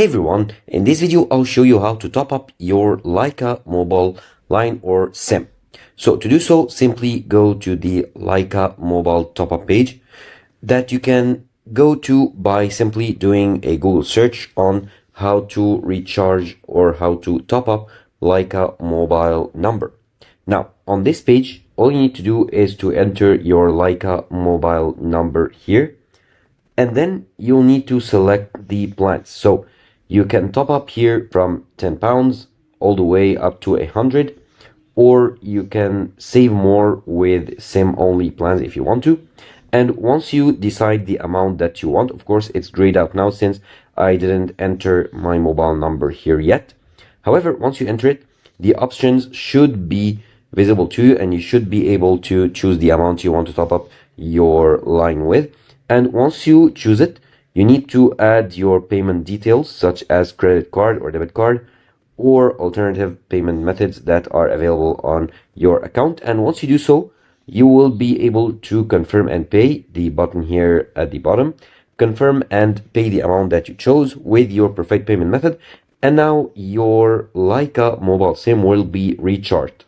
Hey everyone, in this video I'll show you how to top up your LycaMobile line or SIM. So to do so, simply go to the LycaMobile top up page that you can go to by simply doing a Google search on how to recharge or how to top up LycaMobile number. Now on this page, all you need to do is to enter your LycaMobile number here, and then you'll need to select the plans. So you can top up here from £10 all the way up to 100, or you can save more with SIM only plans if you want to. And once you decide the amount that you want, of course it's grayed out now since I didn't enter my mobile number here yet. However, once you enter it, the options should be visible to you and you should be able to choose the amount you want to top up your line with. And once you choose it, you need to add your payment details such as credit card or debit card or alternative payment methods that are available on your account. And once you do so, you will be able to confirm and pay, the button here at the bottom, confirm and pay the amount that you chose with your preferred payment method. And now your LycaMobile SIM will be recharged.